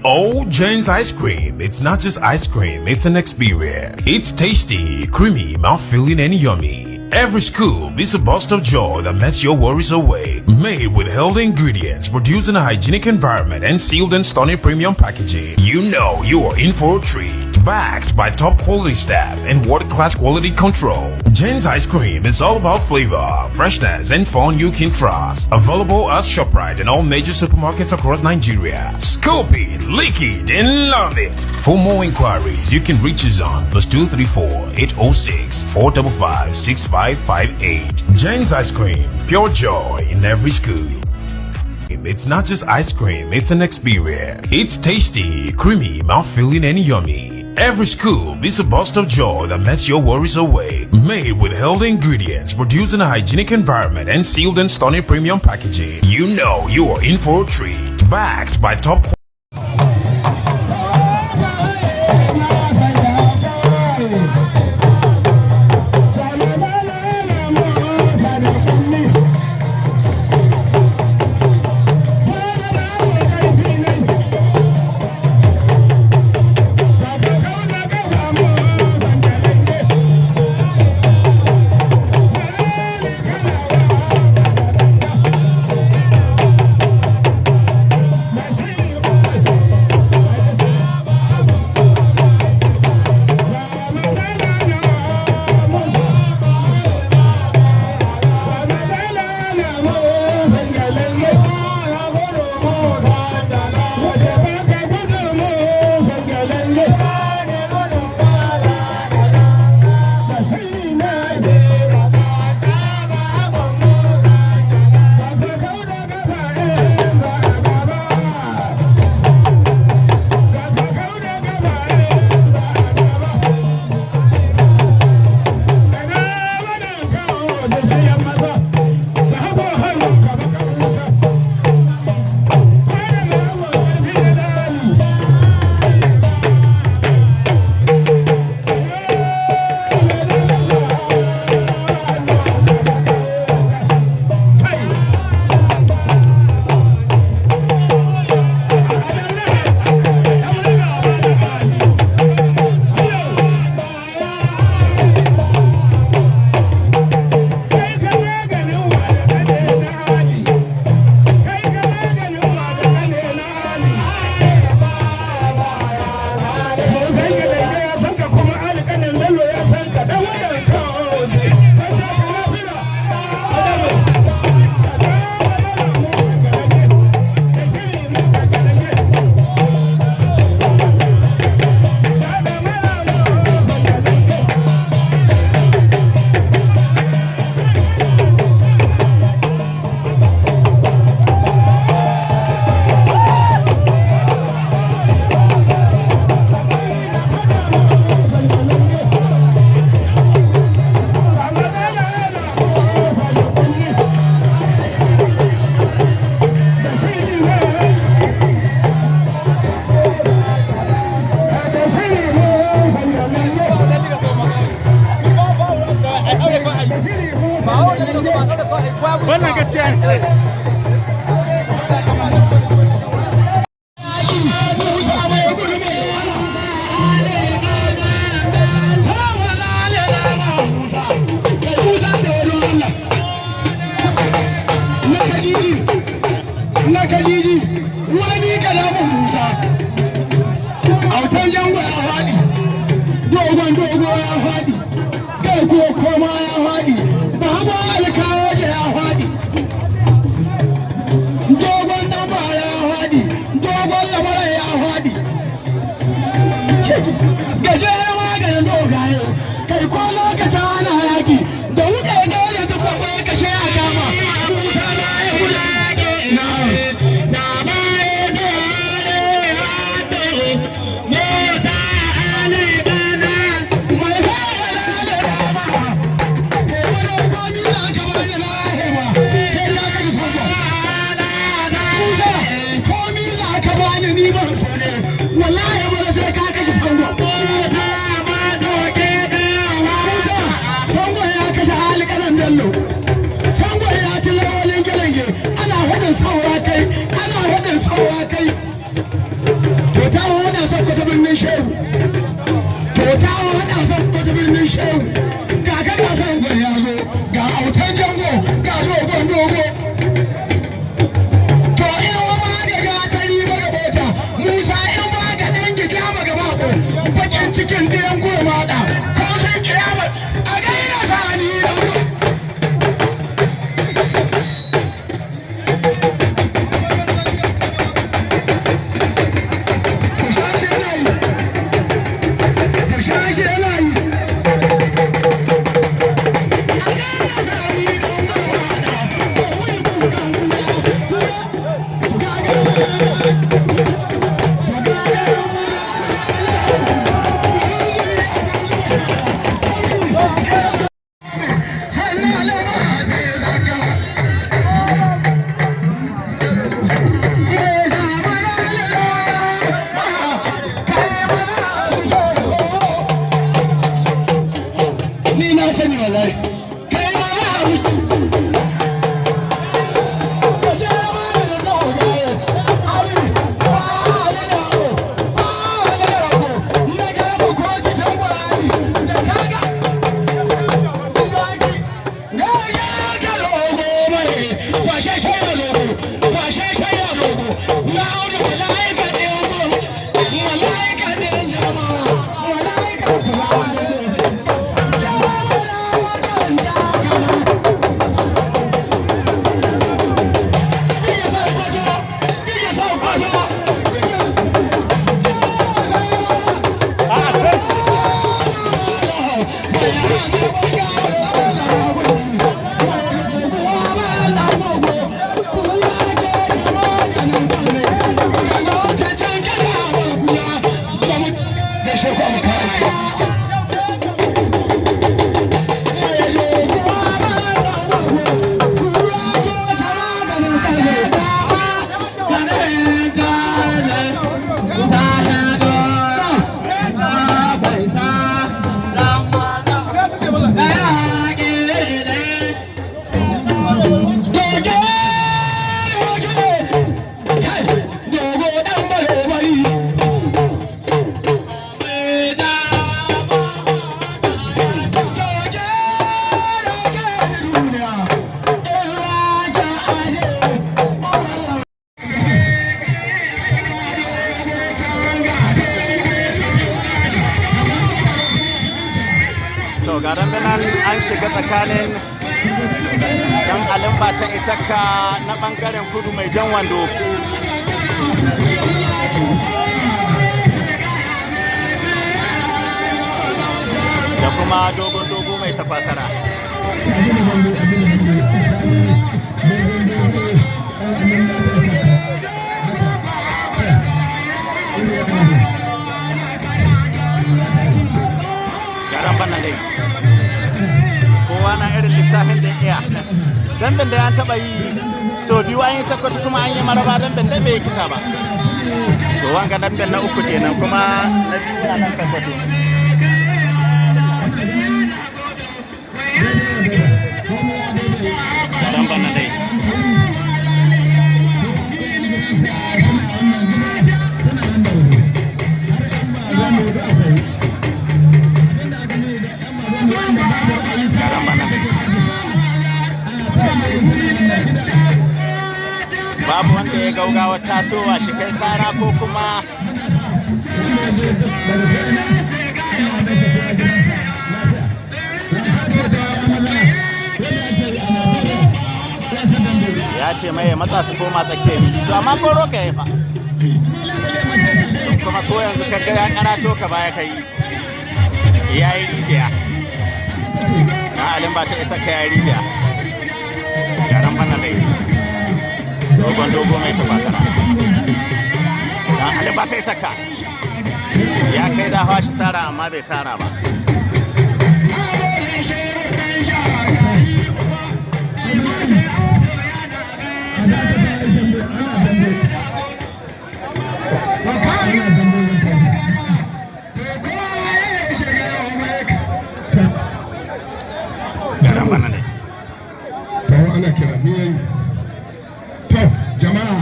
Oh, Jane's ice cream. It's not just ice cream, it's an experience. It's tasty, creamy, mouth-filling, and yummy. Every scoop is a burst of joy that melts your worries away. Made with healthy ingredients, produced in a hygienic environment, and sealed in stunning premium packaging. You know you are in for a treat. Backed by top quality staff and world-class quality control. Jane's ice cream is all about flavor, freshness, and fun you can trust. Available at ShopRite and all major supermarkets across Nigeria. Scoop it, lick it, and love it. For more inquiries, you can reach us on +234-806-455-6558. Jane's ice cream, pure joy in every scoop. It's not just ice cream, it's an experience. It's tasty, creamy, mouth-filling, and yummy. Every scoop is a burst of joy that melts your worries away. Made with healthy ingredients, produced in a hygienic environment, and sealed in stunning premium packaging. You know you are in for a treat. Backed by top quality. Wannan gaskiya ne. Na kajiji wani kalamun Musa autan jango ya faɗi dogon dogo ya faɗi kai ko koma ya faɗi ba hago alkawo ya faɗi dogon namba ya faɗi dogon labara ya faɗi gajeren maganin dogaye kai ko lokacin ana yaki da wuka ya gaure ta kwakwa kashe a kama Musa na ya wuce na garan nan an shiga tsakanin dan Alimba ta Isaka na bangaren kudu mai jan wando da kuma dogo mai tafasara garan bana dai kowa na irin lissafin da iya damben da ya taba yi so biyu an yi sakwato kuma an yi maraba damben da bai kisa ba to wanga damben na uku kenan kuma na biyu a nan sakwato garan bana dai babu wanda ya gaugawa tasowa shi kai sara ko kuma ya ce mai matsa su koma tsakiya to amma ko roka ya fa kuma ko yanzu ka ga ya karato ka baya kai yayi rijiya na Alimba ta Isaka yayi rijiya garan bana dai dogo mai tafasara dan Alimba ta Isaka ya kai da hawa shi sara amma bai sara ba garan bana dai tawo ana kira miyan to jama'a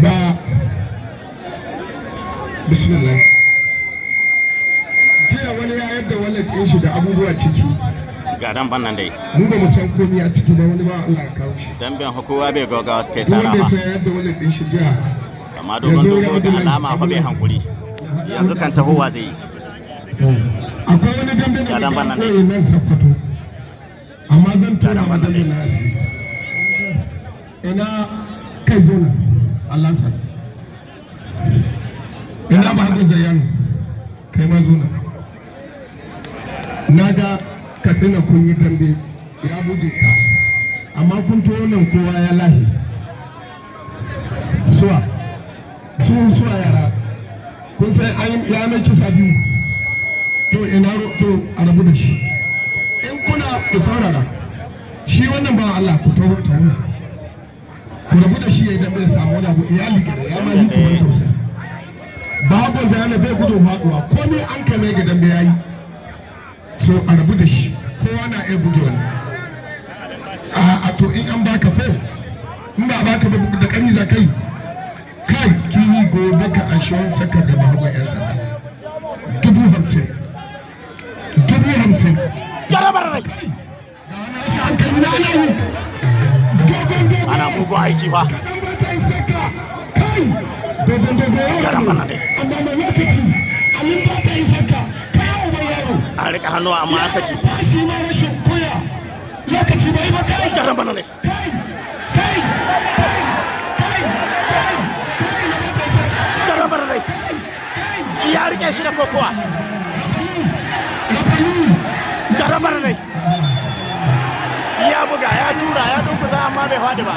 ba bismillah jiya wani ya yadda wallet shi da abubuwa ciki garan bana dai mu ba mu san komai a ciki da wani ba Allah ya kawo shi dan ben hukuwa bai gogawa kai sara ba sai yadda wallet shi jiya amma dogo da alama fa bai hankuri yanzu kan tahowa zai yi akwai wani dambe da ba nan Sokoto amma zan tura ma dambe na asi ina kai zo na Allah sa ina ba da zayan kai ma zo na ga Katsina kun yi dambe ya buge ka amma kun to nan kowa ya lahi suwa yara kun sai an ya mai kisa biyu to ina to a rabu da shi in kuna ku saurara shi wannan ba Allah ku to tauna ku rabu da shi ya idan bai samu wani abu iyali gida ya ma yi tuwon tausayi babban zai bai gudun haɗuwa komai an kai mai gidan bai yayi so a rabu da shi kowa na iya buge wani a to in an baka ko in ba baka ba da kari za kai kai kini gobe ka an shawon saka da bahagon yan sanda 50,000 Garabar rai ana mugu aiki fa garabar rai amma mai lokaci amin ba ta yi saka kayan uban yaro an rika hannu amma an saki shi ma rashin koya lokaci bai ba kai garabar rai garabar rai ya rike shi da kokowa garabar rai ya buga ya tura ya dunkuza amma bai faɗi ba